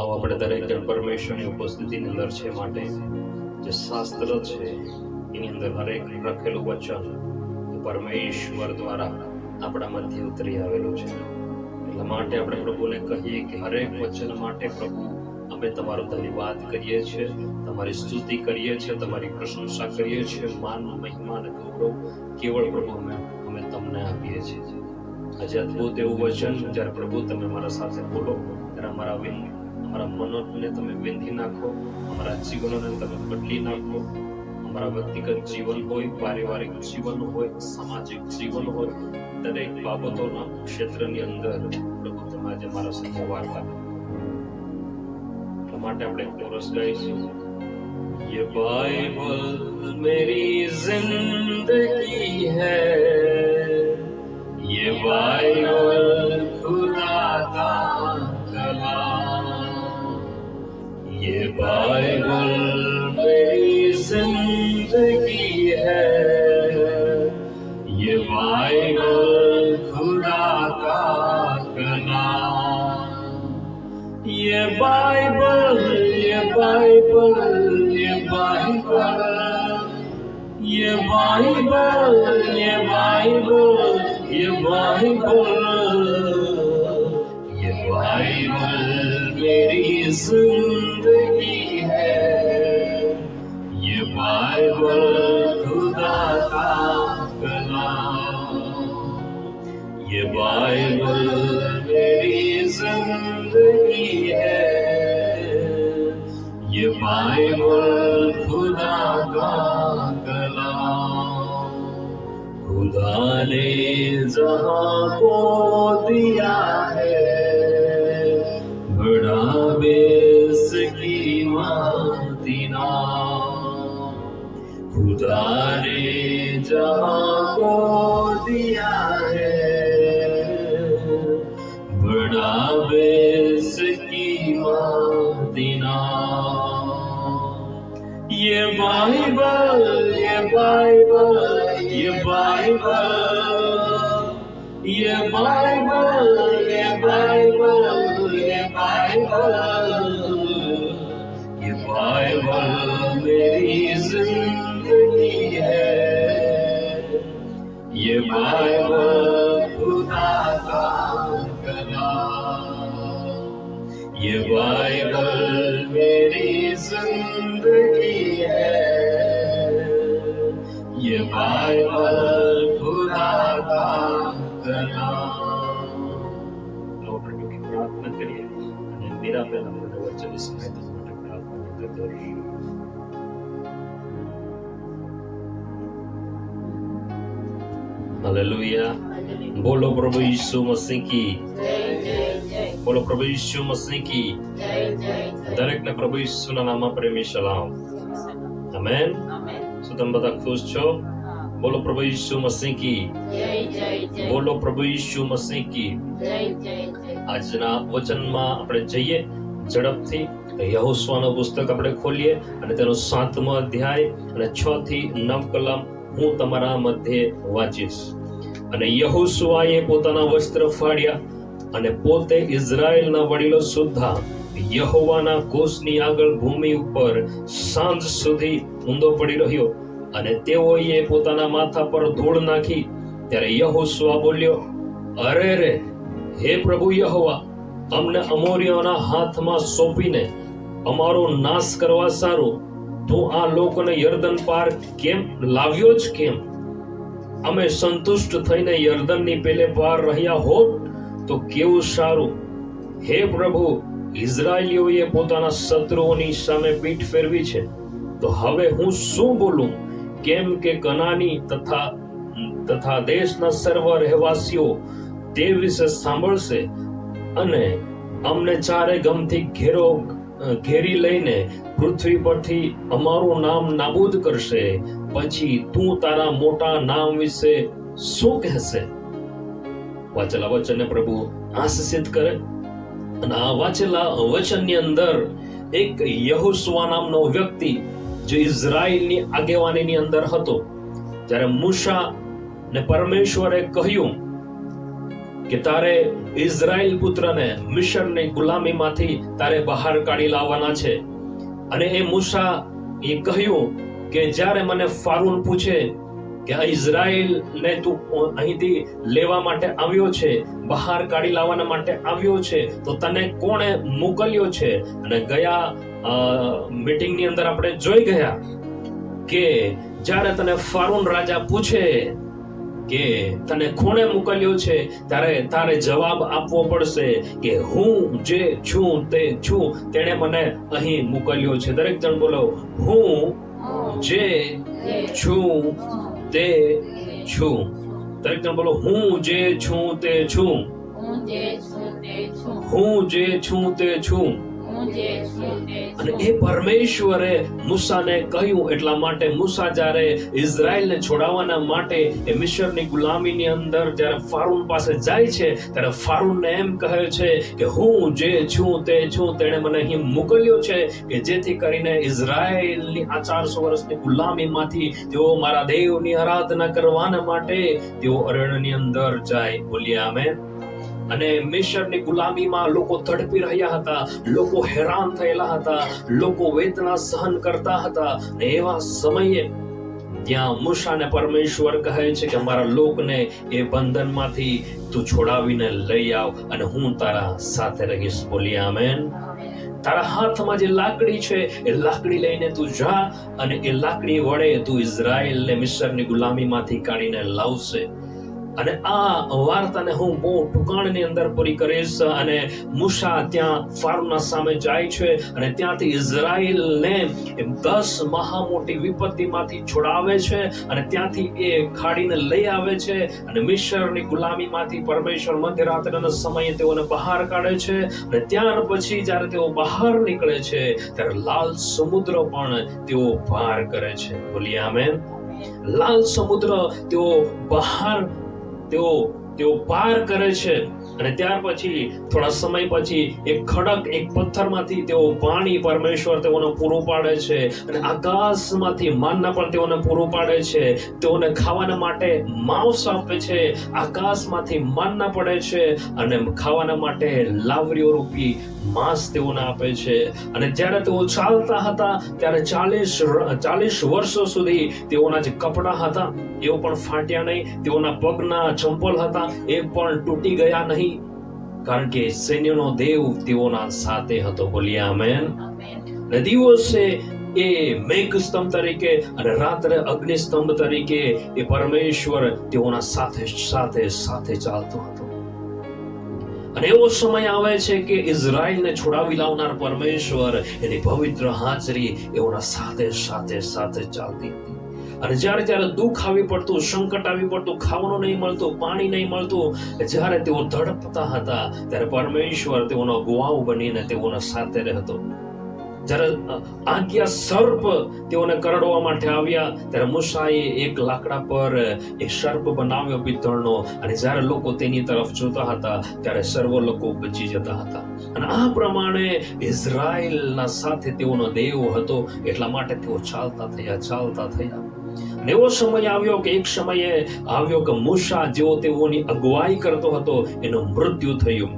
આવો આપણે દરેક જણ પરમેશ્વરની ઉપસ્થિતિની અંદર છે માટે જે શાસ્ત્ર છે એની અંદર હરેક લખેલું વચન પરમેશ્વર દ્વારા આપણા મધ્ય ઉતરી આવેલું છે. એટલા માટે આપણે પ્રભુને કહીએ કે હરેક વચન માટે પ્રભુ અમે તમારો ધન્યવાદ કરીએ છીએ, તમારી સ્તુતિ કરીએ છીએ, તમારી પ્રશંસા કરીએ છીએ. માન, મહિમા અને ગૌરવ કેવળ પ્રભુ અમે તમને આપીએ છીએ. આજે અદભુત એવું વચન જ્યારે પ્રભુ તમે મારા સાથે બોલો ત્યારે અમારા મનોને તમે વિંધી નાખો, અમારા જીવનોને તમે બદલી નાખો. અમારા વ્યક્તિગત જીવન હોય, પારિવારિક જીવન હોય, સામાજિક જીવન હોય, દરેક બાબતોના ક્ષેત્રની અંદર પ્રભુ તમે આજે મારા સાથે વાર્તા કરો. એટલા માટે આપણે કોરસ ગાઈશું. ये बाइबल मेरी जिंदगी है, ये बाइबल खुदा का कलाम, ये बाइबल मेरी जिंदगी है, ये बाइबल खुदा का कलाम, ये बाइबल, ये बाइबल, ये बाइबल, ये बाइबल, ये बाइबल, ये बाइबल, ये बाइबल मेरी जिंदगी है, ये बाइबल खुदा का कलाम, ये बाइबल मेरी जिंदगी है, ये बाइबल खुदा का कलाम. खुदा ने जहां को दिया है बड़ा बेसकीमत इनाम, खुदा ने जहां को दिया है बड़ा बेसकीमत इनाम. ये बाइबल, ये बाइबल, ये बाइबल, ये बाइबल, ये बाइबल, ये बाइबल, ये बाइबल मेरी जिंदगी है, ये बाइबल खुदा का कलाम, ये बाइबल मेरी जिंदगी है, ये बाइबल खुदा का कलाम. तो प्रभु की प्रार्थना करिए અને मेरा पहला મને વચન સમય તો માટે પ્રાર્થના કરીએ. हालेलुया. बोलो प्रभु यीशु मसीह की जय. बोलो प्रभु यीशु मसीह की जय. દરેક ને પ્રભુ ઈસુના નામમાં પ્રેમી સલામ. આમેન. શું તમે બધા ખુશ છો? બોલો પ્રભુ ઈસુ મસીહ કી જય. બોલો પ્રભુ ઈસુ મસીહ કી જય. આજના વચનમાં આપણે જઈએ ઝડપથી. યહોશુઆનું પુસ્તક આપણે ખોલીએ અને તેનો 7મો અધ્યાય અને 6 થી 9 કલમ હું તમારા મધ્યે વાંચીશ. અને યહોશુઆએ પોતાના વસ્ત્ર ફાડ્યા અને પોતે ઇઝરાયેલના વડીલો સુદ્ધા યહોવાના કોષની આગળ ભૂમિ ઉપર સાંજ સુધી ઊંધો પડી રહ્યો અને તેઓએ પોતાના માથા પર ધૂળ નાખી. ત્યારે યહોશુઆ બોલ્યો, અરે રે, હે પ્રભુ યહોવા, અમને અમોરીઓના હાથમાં સોંપીને અમારો નાશ કરવા સારું તું આ લોકોને યર્દન પાર કેમ લાવ્યો જ કેમ? અમે સંતુષ્ટ થઈને યર્દનની પેલે પાર રહ્યા હોત તો કેવું સારું. હે પ્રભુ, ઇઝરાયલીઓએ પોતાના શત્રુઓની સામે પીઠ ફેરવી છે, તો હવે હું શું બોલું? કેમ કે કનાની તથા દેશના સર્વ રહેવાસીઓ તે વિશે સાંભળશે અને અમને ચારે ગમથી ઘેરી લઈને પૃથ્વી પરથી અમારું નામ નાબૂદ કરશે. પછી તું તારા મોટા નામ વિશે શું કહેશે? વાંચેલા વચનને પ્રભુ આશીષિત કરે. અને આ વાંચેલા વચનની અંદર એક યહોશુઆ નામનો વ્યક્તિ જે ઇઝરાયલની આગેવાનીની અંદર હતો, જ્યારે મૂસા ને પરમેશ્વરે કહ્યું કે તારે ઇઝરાયલ પુત્રને મિશરની ગુલામીમાંથી તારે બહાર કાઢી લાવવાના છે. અને એ મૂસા એ કહ્યું કે જ્યારે મને ફારૂન પૂછે કે આ ઇઝરાયલને તું અહીંથી લેવા માટે આવ્યો છે, બહાર કાઢી લાવવાના માટે આવ્યો છે, તો તને કોણે મોકલ્યો છે? અને ગયા મીટિંગની અંદર આપણે જોઈ ગયા કે જ્યારે તને ફારૂન રાજા પૂછે કે તને કોણે મોકલ્યો છે, ત્યારે તારે જવાબ આપવો પડશે કે હું જે છું તે છું, તેણે મને અહીં મોકલ્યો છે. દરેક જણ બોલો, હું જે છું તે છું. દરેક જણ બોલો, હું જે છું તે છું. હું જે છું તે છું. અને એ પરમેશ્વરે મૂસાને કહ્યું. એટલા માટે મૂસા જ્યારે ઇઝરાયલને છોડાવવાના માટે એ મિશરની ગુલામીની અંદર જ્યારે ફારૂન પાસે જાય છે, ત્યારે ફારૂનને એમ કહે છે કે હું જે છું તે છું, તેણે મને અહીં મોકલ્યો છે કે જેથી કરીને ઇઝરાયલની આ 400 વર્ષની ગુલામીમાંથી તેઓ મારા દેવની આરાધના કરવાના માટે તેઓ અરણ્યની અંદર જાય. બોલીએ આમેન. અને મિશરની ગુલામીમાં લોકો તડપી રહ્યા હતા, લોકો હેરાન થયેલા હતા, લોકો વેદના સહન કરતા હતા. અને એવા સમયે ત્યાં મૂસાને પરમેશ્વર કહે છે કે મારા લોકને એ બંધનમાંથી તું છોડાવીને લઈ આવ અને હું તારા સાથે રહીશ. બોલીએ આમેન. તારા હાથમાં જે લાકડી છે એ લાકડી લઈને તું જા અને એ લાકડી વડે તું ઇઝરાયલને મિશરની ગુલામીમાંથી કાઢીને લાવશે. અને આ વાર્તાને હું બહુ ટૂંકાણની અંદર પૂરી કરીશ. અને મૂસા ત્યાં ફારૂનના સામે જાય છે અને ત્યાંથી ઇઝરાયલને 10 મહા મોટી વિપત્તિમાંથી છોડાવે છે અને ત્યાંથી એ ખાડીને લઈ આવે છે. અને મિશરની ગુલામીમાંથી પરમેશ્વર મધ્યરાત્રિના સમયે તેઓને બહાર કાઢે છે. અને ત્યાર પછી જ્યારે તેઓ બહાર નીકળે છે ત્યારે લાલ સમુદ્ર પણ તેઓ પાર કરે છે. બોલીએ આમેન. લાલ સમુદ્ર તેઓ બહાર તેઓ પાર કરે છે. અને ત્યાર પછી થોડા સમય પછી એક ખડક, એક પથ્થરમાંથી તેઓ પાણી પરમેશ્વર તેઓને પૂરું પાડે છે. અને આકાશમાંથી માનના પણ તેઓને પૂરું પાડે છે. તેઓને ખાવાના માટે માંસ આપે છે. આકાશમાંથી માનના પડે છે અને ખાવાના માટે લાવરીઓ રૂપી માંસ તેઓને આપે છે. અને જ્યારે તેઓ ચાલતા હતા ત્યારે 40 વર્ષો સુધી તેઓના જે કપડા હતા એઓ પણ ફાટ્યા નહીં, તેઓના પગના ચંપલ હતા એ પણ તૂટી ગયા નહીં, કારણ કે સૈન્યનો દેવ તેઓના સાથે હતો. બોલીએ આમેન. અને દિવસે એ મેઘ સ્તંભ તરીકે અને રાત્રે અગ્નિ સ્તંભ તરીકે એ પરમેશ્વર તેઓના સાથે સાથે સાથે ચાલતો હતો. અને એવો સમય આવે છે કે ઇઝરાયલને છોડાવી લાવનાર પરમેશ્વર એની પવિત્ર હાજરી એઓના સાથે સાથે સાથે ચાલતી હતી. અને જ્યારે જ્યારે દુઃખ આવી પડતું, સંકટ આવી પડતું, ખાવાનું નહીં મળતું, પાણી નહીં મળતું, જ્યારે તેઓ તડપતા હતા ત્યારે પરમેશ્વર તેઓનો ગવાવ બનીને તેઓના સાથે રહેતો. જ્યારે આજ્ઞા સર્પ તેઓને કરડવા માટે આવ્યા ત્યારે મૂસાએ એક લાકડા પર એક સર્પ બનાવ્યો પિત્તળનો. અને જ્યારે લોકો તેની તરફ જોતા હતા ત્યારે સર્વ લોકો બચી જતા હતા. અને આ પ્રમાણે ઇઝરાયલના સાથે તેઓનો દેવ હતો. એટલા માટે તેઓ ચાલતા થયા. અને એવો સમય આવ્યો કે એક સમયે આવ્યો કે મૂસા જેવો તેઓની અગુવાઈ કરતો હતો એનું મૃત્યુ થયું.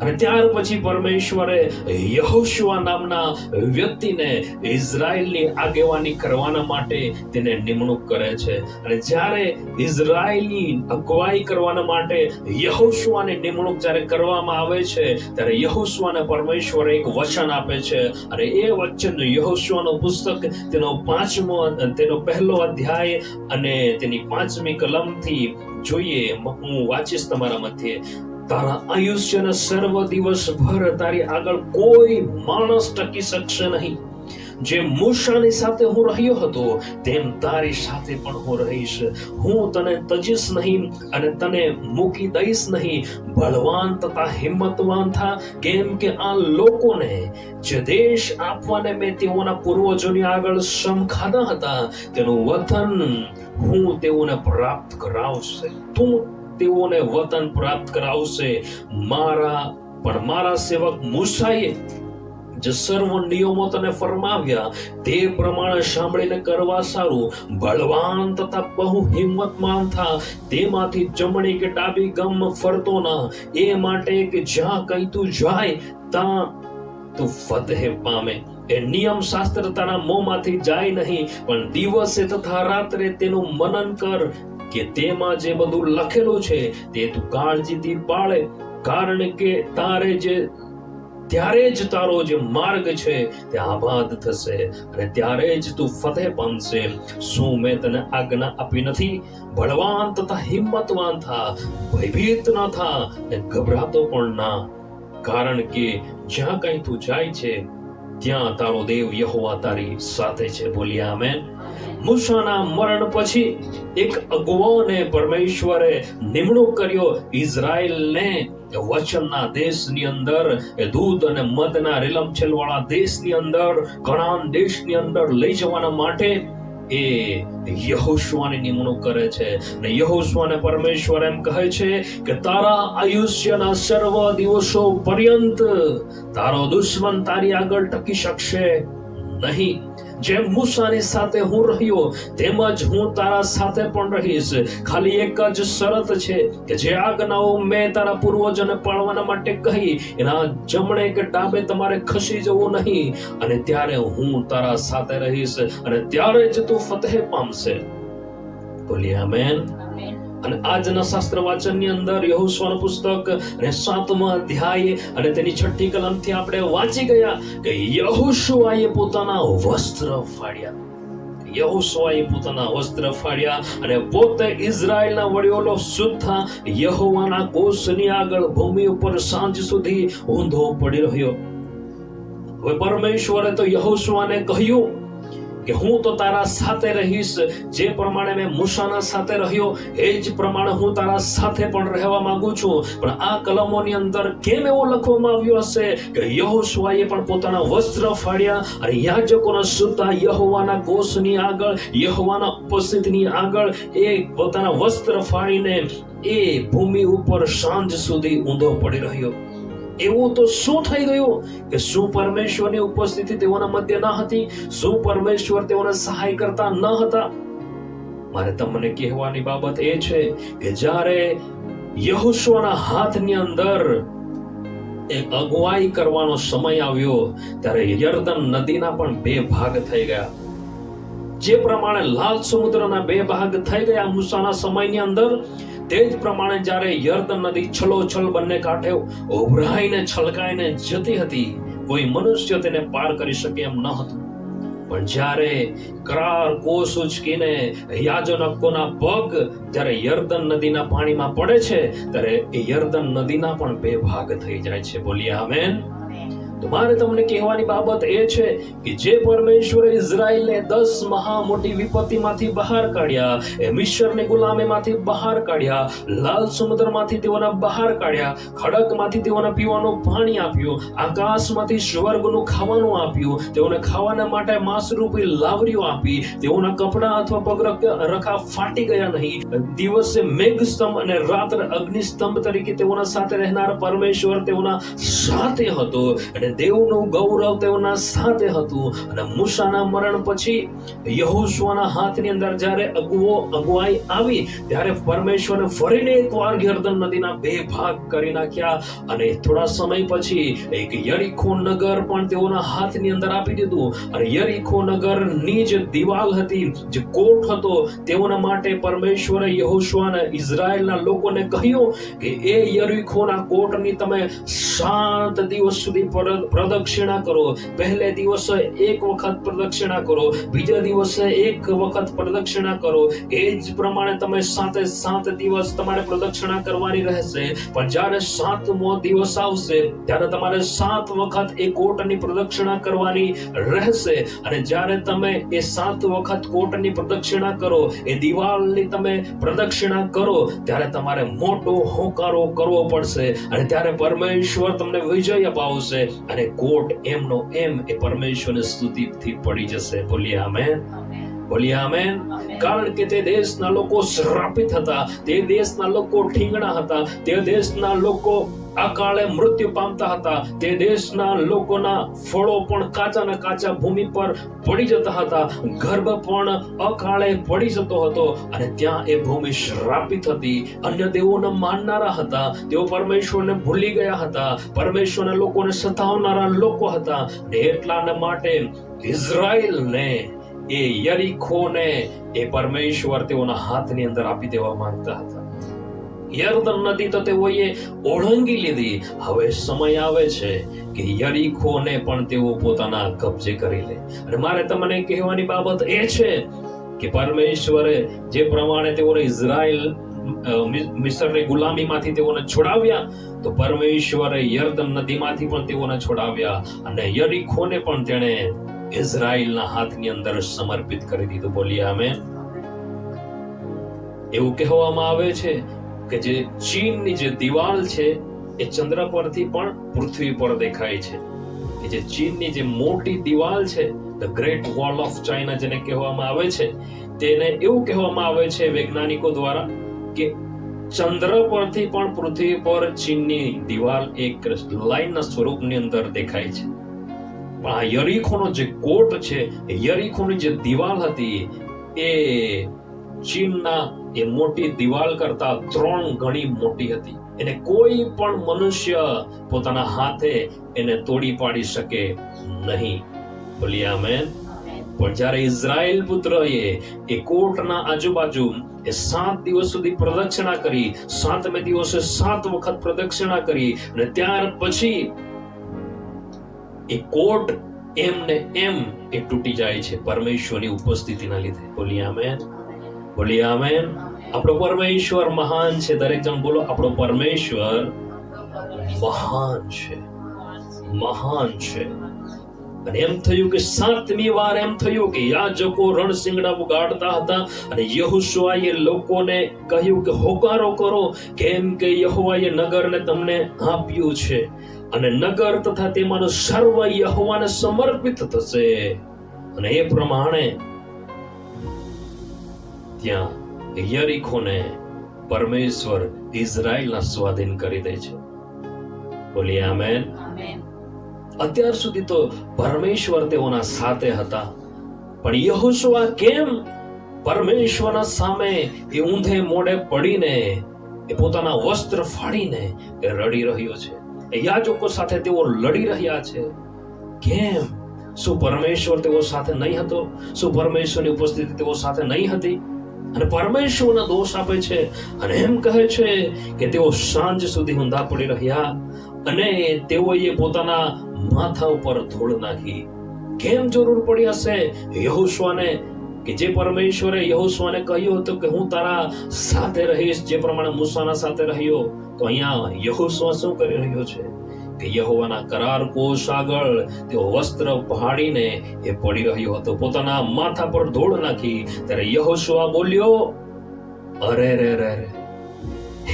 અને ત્યાર પછી પરમેશ્વરે યહોશુઆ નામના વ્યક્તિને ઇઝરાયલની આગેવાની કરવાના માટે તેને નિમણૂક કરે છે. અને જ્યારે ઇઝરાયલની અગુવાઈ કરવાના માટે યહોશુઆની નિમણૂક જ્યારે કરવામાં આવે છે ત્યારે યહોશુઆને પરમેશ્વરે એક વચન આપે છે. અને એ વચન યહોશુઆનું પુસ્તક તેનો 1 અધ્યાય અને તેની 5મી કલમથી જોઈએ. હું વાંચીશ તમારા મધ્યે. તારા આયુષ્યના સર્વ દિવસભર તારી આગળ કોઈ માણસ ટકી શકશે નહીં. જે મૂસાની સાથે હું રહ્યો હતો તેમ તારી સાથે પણ હું રહીશ. હું તને તજીશ નહીં અને તને મૂકી દઈશ નહીં. બળવાન તથા હિંમતવાન થા, કેમ કે આ લોકોને જે દેશ આપવાને મેં તેઓના પૂર્વજોની આગળ શ્રમ ખાધા હતા તેનું વતન હું તેઓને પ્રાપ્ત કરાવશે. તેઓને વતન પ્રાપ્ત કરાવશે. મારા સેવક મૂસાએ જે સર્વ નિયમો તને ફરમાવ્યા તે પ્રમાણે સાંભળીને કરવા સારું. બળવાન તથા બહુ હિંમતમાન થા, તેમાંથી જમણી કે ડાબી ગમ ફરતો ના, એ માટે કે જ્યાં કઈ તું જાય ત્યાં તું ફતહ પામે. એ નિયમ શાસ્ત્ર તારા મોંમાંથી જાય નહીં, પણ દિવસે તથા રાત્રે તેનું મનન કર, કે તેમાં જે બધું લખેલું છે તે તું કાળજીથી પાળે. કારણ કે ત્યારે જ તારો જે માર્ગ છે તે આબાદ થશે અને ત્યારે જ તું ફતહ પામશે. શું મેં તને આજ્ઞા આપી નથી? બળવાન તથા હિંમતવાન થા, ભયભીત ના થા ને ગભરાતો પણ ના. કારણ કે જ્યાં કઈ તું જાય છે ત્યાં તારો દેવ યહોવા તારી સાથે છે. બોલીએ આમેન. મૂસાના મરણ પછી એક અગુવાને પરમેશ્વરે નિમણૂક કર્યો ઇઝરાયલને વચનના દેશની અંદર, એ દૂધ અને મધના રેલમછેલ વાળા દેશની અંદર, કણાન દેશની અંદર લઈ જવાના માટે એ યહોશુઆની નિમણૂક કરે છે. અને યહોશુઆને પરમેશ્વર એમ કહે છે કે તારા આયુષ્યના સર્વ દિવસો પર્યંત તારો દુશ્મન તારી આગળ ટકી શકશે નહીં. જેમ મૂસાની સાથે હું રહ્યો તેમજ હું તારા સાથે પણ રહીશ. ખાલી એક જ શરત છે કે જે આજ્ઞાઓ મેં તારા પૂર્વજોને પાળવાના માટે કહી એના જમણે કે ડાબે તમારે ખસી જવું નહીં, અને ત્યારે હું તારા સાથે રહીશ અને ત્યારે જ તું ફતહ પામશે. બોલીએ આમેન. અને આજના શાસ્ત્ર વાચનની અંદર યહોશુઆનું પુસ્તક અને 7મા અધ્યાય અને તેની 6ઠી કલમથી આપણે વાંચી ગયા કે યહોશુઆએ પોતાના વસ્ત્ર ફાડ્યા. યહોશુઆએ પોતાના વસ્ત્ર ફાડ્યા અને પોતે ઇઝરાયલના વડીલો સુદ્ધા યહોવાના કોષની આગળ ભૂમિ ઉપર સાંજ સુધી ઊંધો પડી રહ્યો. હવે પરમેશ્વરે તો યહોશુઆને કહ્યું કે હું તો તારા સાથે રહીશ. જે પ્રમાણે મેં મૂસાના સાથે રહ્યો એ જ પ્રમાણે હું તારા સાથે પણ રહેવા માંગુ છું. પણ આ કલમોની અંદર કેમ એવું લખવામાં આવ્યું હશે કે યહોશુઆએ પણ પોતાના વસ્ત્ર ફાડ્યા અને યાજકોના સુદ્ધા યહોવાના કોષની આગળ, યહોવાના ઉપસ્થિતિની આગળ એ પોતાના વસ્ત્ર ફાડીને એ ભૂમિ ઉપર સાંજ સુધી ઊંધો પડી રહ્યો. એવું તો શું થઈ ગયું કે શું પરમેશ્વરની ઉપસ્થિતિ તેઓના મધ્ય ન હતી? શું પરમેશ્વર તેઓને સહાય કરતા ન હતા? મારે તમને કહેવાની બાબત એ છે કે જ્યારે યહોશુઆના હાથની અંદર એક અગુવાઈ કરવાનો સમય આવ્યો ત્યારે યર્દન નદીના પણ 2 ભાગ થઈ ગયા. જે પ્રમાણે લાલ સમુદ્રના 2 ભાગ થઈ ગયા મૂસાના સમયની અંદર, તે જ પ્રમાણે જ્યારે યર્દન નદી છલોછલ બંને કાંઠે ઉભરાઈને છલકાઈને જતી હતી, કોઈ મનુષ્ય તેને પાર કરી શકે એમ ન હતું. પણ જ્યારે કરાર કોસ ઉચકીને યાજકોના પગ જ્યારે યર્દન નદીના પાણીમાં પડે છે ત્યારે એ યર્દન નદીના પણ 2 ભાગ થઈ જાય છે. બોલીએ આમેન. તો મારે તમને કહેવાની બાબત એ છે કે જે પરમેશ્વરે ઇઝરાયલને 10 મહા મોટી વિપત્તિમાંથી બહાર કાઢ્યા, એ મિસ્રની ગુલામીમાંથી બહાર કાઢ્યા, લાલ સમુદ્રમાંથી તેઓને બહાર કાઢ્યા, ખડકમાંથી તેઓને પીવાનું પાણી આપ્યું, આકાશમાંથી સ્વર્ગનું ખાવાનું આપ્યું, તેઓને ખાવાના માટે માંસરૂપી લાવરીઓ આપી, તેઓના કપડા અથવા પગરખા ફાટી ગયા નહીં. દિવસે મેઘસ્તંભ અને રાત્રે અગ્નિસ્તંભ તરીકે તેઓના સાથે રહેનાર પરમેશ્વર તેઓના સાથે હતો અને દેવનું ગૌરવ તેઓના સાથે હતું. અને મૂસાના મરણ પછી યહોશુઆના હાથની અંદર જ્યારે અગુવાઈ આવી ત્યારે પરમેશ્વરે ફરીને એકવાર યર્દન નદીના 2 ભાગ કરી નાખ્યા અને થોડા સમય પછી એક યરીખો નગર પણ તેઓના હાથની અંદર આપી દીધું. અને યરીખો નગરની જે દિવાલ હતી, જે કોટ હતો, તેઓના માટે પરમેશ્વરે યહોશુઆને ઇઝરાયલના લોકોને કહ્યું કે એ યરીખોના કોટની તમે 7 દિવસ સુધી પ્રદક્ષિણા કરો. પહેલે દિવસે 1 વખત પ્રદક્ષિણા કરો, બીજા દિવસે 1 વખત પ્રદક્ષિણા કરો. એ જ પ્રમાણે તમે 7 દિવસ તમારે પ્રદક્ષિણા કરવાની રહેશે. પણ જ્યારે 7મો દિવસ આવશે ત્યારે તમારે 7 વખત એ કોટની પ્રદક્ષિણા કરવાની રહેશે. અને જ્યારે તમે એ 7 વખત કોટની પ્રદક્ષિણા કરો, એ દિવાલની તમે પ્રદક્ષિણા કરો, ત્યારે તમારે મોટો હોકારો કરવો પડશે અને ત્યારે પરમેશ્વર તમને વિજય અપાવશે અને કોટ એમનો એમ એ પરમેશ્વરની સ્તુતિથી પડી જશે. બોલીએ આમેન. બોલીએ આમેન. કારણ કે તે દેશના લોકો શ્રાપિત હતા, તે દેશના લોકો ઠીંગણા હતા, તે દેશના લોકો અકાળે મૃત્યુ પામતા હતા. તે દેશના લોકોના ફળો પણ કાચાના કાચા ભૂમિ પર પડી જતા હતા. ગર્ભ પણ અકાળે પડી જતો હતો અને ત્યાં એ ભૂમિ શ્રાપિત હતી. અન્ય દેવોને માનનારા હતા. તેઓ પરમેશ્વરને ભૂલી ગયા હતા. પરમેશ્વરના લોકોને સતાવનારા લોકો હતા. એટલાને માટે ઇઝરાયલને એ યરીખોને એ પરમેશ્વર તેઓના હાથની અંદર આપી દેવા માંગતા હતા. યર્દન નદી તો તેઓએ ઓળંગી લીધી. હવે સમય આવે છે કે યરીખોને પણ તેઓ પોતાના કબજે કરી લે. અને મારે તમને કહેવાની બાબત એ છે કે પરમેશ્વરે જે પ્રમાણે તેઓને ઇઝરાયલ મિસ્રની ગુલામીમાંથી તેઓને છોડાવ્યા, તો પરમેશ્વરે યર્દન નદીમાંથી પણ તેઓને છોડાવ્યા અને યરીખોને પણ તેણે ઇઝરાયલના હાથની અંદર સમર્પિત કરી દીધું. બોલીએ આમેન. એવું કહેવામાં આવે છે કે જે ચીનની જે દિવાલ છે એ ચંદ્ર પરથી પણ પૃથ્વી પર દેખાય છે. કે જે ચીનની જે મોટી દિવાલ છે, the great wall of China જેને કહેવામાં આવે છે, તેને એવું કહેવામાં આવે છે વૈજ્ઞાનિકો દ્વારા કે ચંદ્ર પરથી પણ પૃથ્વી પર ચીનની દિવાલ એક લાઈનના સ્વરૂપની અંદર દેખાય છે. પણ આ યરીખોનો જે કોટ છે, યરીખોની જે દિવાલ હતી એ ચીનના એ મોટી દિવાલ કરતા 3 ગણી મોટી હતી. એને કોઈ પણ મનુષ્ય પોતાના હાથે એને તોડી પાડી શકે નહીં. બોલીએ આમેન. પણ જ્યારે ઇઝરાયલ પુત્રએ એ કોટના આજુબાજુ એ 7 દિવસ સુધી પ્રદક્ષિણા કરી, 7મે દિવસે 7 વખત પ્રદક્ષિણા કરી અને ત્યાર પછી એ કોટ એમને એમ એ તૂટી જાય છે પરમેશ્વરની ઉપસ્થિતિના લીધે. બોલીએ આમેન. બોલીએ આમેન. આપણો પરમેશ્વર મહાન છે. દરેક જણ બોલો, આપણો પરમેશ્વર મહાન છે, મહાન છે. અને એમ થયું કે 7મી વાર એમ થયું કે યાજકો રણશીંગડા ઉગાડતા હતા અને યહોશુઆએ લોકોને કહ્યું કે હોકારો કરો, કેમ કે યહોવાએ નગરને તમને આપ્યું છે અને નગર તથા તેમાંનું સર્વ યહોવાને સમર્પિત થશે. અને એ પ્રમાણે ત્યાં યરીખોને પરમેશ્વર ઇઝરાયલના સ્વાધીન કરી દે છે. બોલીએ આમેન. અત્યાર સુધી તો પરમેશ્વર તેઓના સાથે હતા, પણ યહોશુઆ કેમ પરમેશ્વરના સામે એ ઊંધે મોઢે પડીને એ પોતાના વસ્ત્ર ફાડીને એ રડી રહ્યો છે? એ યાજકો સાથે તેઓ લડી રહ્યા છે. કેમ? શું પરમેશ્વર તેઓ સાથે નહીં હતો? શું પરમેશ્વરની ઉપસ્થિતિ તેઓ સાથે નહીં હતી? અને પરમેશ્વરના દોષ આપે છે અને એમ કહે છે કે તેઓ સાંજ સુધી ઊંધા પડી રહ્યા અને તેઓએ પોતાના માથા ઉપર ધૂળ નાખી. કેમ જરૂર પડી હશે યહોશુઆને કે જે પરમેશ્વરે યહોશુઆને કહ્યું હતું કે હું તારા સાથે રહીશ, જે પ્રમાણે મૂસાના સાથે રહ્યો, તો અહીંયા યહોશુઆ શું કરી રહ્યો છે કે યહોવાના કરાર કોષ આગળ તેઓ વસ્ત્ર ફાડીને એ પડી રહ્યો હતો, પોતાના માથા પર ધૂળ નાખી. ત્યારે યહોશુઆ બોલ્યો, અરે રે રે રે,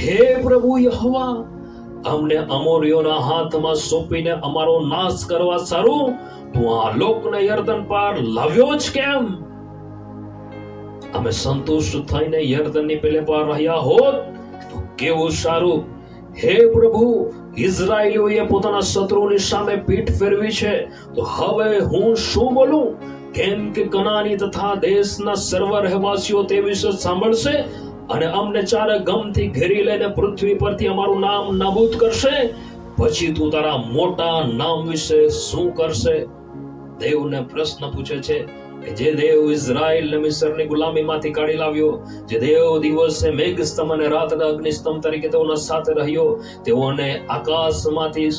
હે પ્રભુ યહોવા, અમને અમોરીઓના હાથમાં સોંપીને અમારો નાશ કરવા સારું તું આ લોકને યર્દન પાર લાવ્યો જ કેમ? અમે સંતુષ્ટ થઈને યર્દનની પેલે પાર રહ્યા હોત તો કેવું સારું. હે પ્રભુ, ઇઝરાયલીઓએ પોતાના શત્રુની સામે પીઠ ફેરવી છે, તો હવે હું શું બોલું? કેમ કે કનાની તથા દેશના સર્વ રહેવાસીઓ તે વિશે સાંભળશે અને અમને ચારે ગમથી ઘેરી લઈને પૃથ્વી પરથી અમારું નામ નાબૂદ કરશે. પછી તું તારા મોટા નામ વિશે શું કરશે? દેવને પ્રશ્ન પૂછે છે કે જે દેવ ઇઝરાયલને મિસ્રની ગુલામીમાંથી કાઢી લાવ્યો, જે દેવ દિવસે મેઘસ્તંભ અને રાતના અગ્નિસ્તંભ તરીકે તેઓના સાથે રહ્યો, તેઓને આકાશમાંથી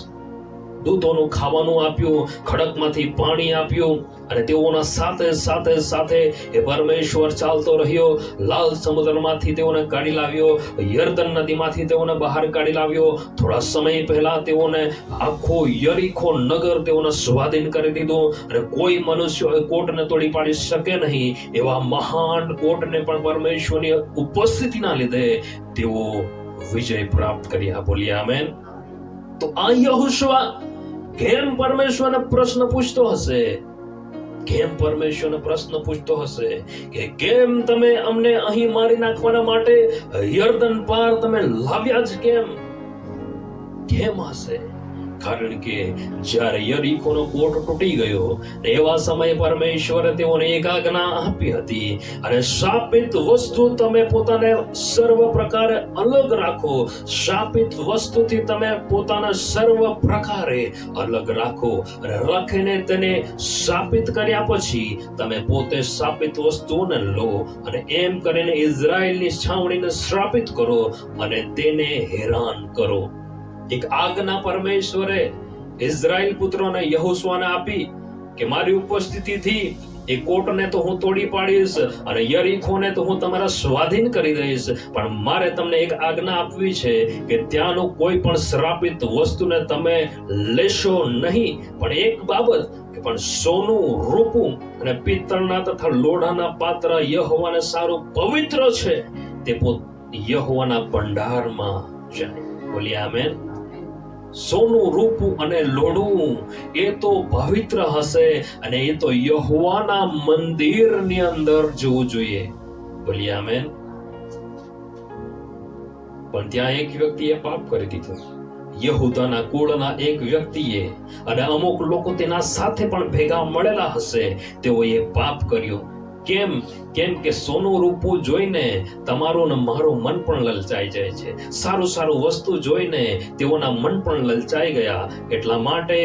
દૂતોનું ખાવાનું આપ્યું, ખડકમાંથી પાણી આપ્યું અને તેઓના સાથે સાથે સાથે એ પરમેશ્વર ચાલતો રહ્યો. લાલ સમુદ્રમાંથી તેઓને કાઢી લાવ્યો, યર્દન નદીમાંથી તેઓને બહાર કાઢી લાવ્યો. થોડા સમય પહેલા તેઓને આખો યરીખો નગર તેઓને સ્વાધીન કરી દીધું અને કોઈ મનુષ્ય કોટને તોડી પાડી શકે નહીં એવા મહાન કોટને પણ પરમેશ્વરની ઉપસ્થિતિના લીધે તેઓ વિજય પ્રાપ્ત કર્યા. બોલીએ આમેન. તો આ યહોશુઆ કેમ પરમેશ્વરને પ્રશ્ન પૂછતો હશે? કેમ પરમેશ્વરને પ્રશ્ન પૂછતો હશે કે કેમ તમે અમને અહીં મારી નાખવાના માટે યર્દન પાર તમે લાવ્યા જ કેમ? કેમ હશે? કારણ કે જ્યારે યરીકોનો કોટ તૂટી ગયો એવા સમયે પરમેશ્વરે તેઓને એક આજ્ઞા આપી હતી, અને શાપિત વસ્તુ તમે પોતાને સર્વ પ્રકારે અલગ રાખો. શાપિત વસ્તુથી તમે પોતાના સર્વ પ્રકારે અલગ રાખો, અને રાખીને તેને શાપિત કર્યા પછી તમે પોતે શાપિત વસ્તુઓને લો, અને એમ કરીને ઇઝરાયલની છાવણીને શ્રાપિત કરો અને તેને હેરાન કરો. એક આજ્ઞા પરમેશ્વરે ઇઝરાયલ પુત્રોને યહોશુઆને આપી કે મારી ઉપસ્થિતિથી એ કોટને તો હું તોડી પાડીશ અને યરીખોને તો હું તમારા સ્વાધીન કરી દઈશ, પણ મારે તમને એક આજ્ઞા આપવી છે કે ત્યાંનું કોઈ પણ શ્રાપિત વસ્તુને તમે લેશો નહીં. પણ એક બાબત કે પણ સોનું, રૂપું અને પિત્તળના તથા લોઢાના પાત્ર યહોવાને સારું પવિત્ર છે તે યહોવાના ભંડારમાં જાય. બોલીએ આમેન. સોનું, રૂપું અને લોઢું એ તો પવિત્ર હશે, અને એ તો યહોવાના મંદિરની અંદર જવું જોઈએ. બોલીએ આમેન. પણ ત્યાં એક વ્યક્તિએ પાપ કરી દીધું, યહૂદાના કુળના એક વ્યક્તિએ, અને અમુક લોકો તેના સાથે પણ ભેગા મળેલા હશે, તેઓએ પાપ કર્યો. કેમ કે સોનું રૂપું જોઈને તમારું ને મારું મન પણ લલચાઈ જાય છે. સારું સારું વસ્તુ જોઈને તેઓના મન પણ લલચાઈ ગયા. એટલા માટે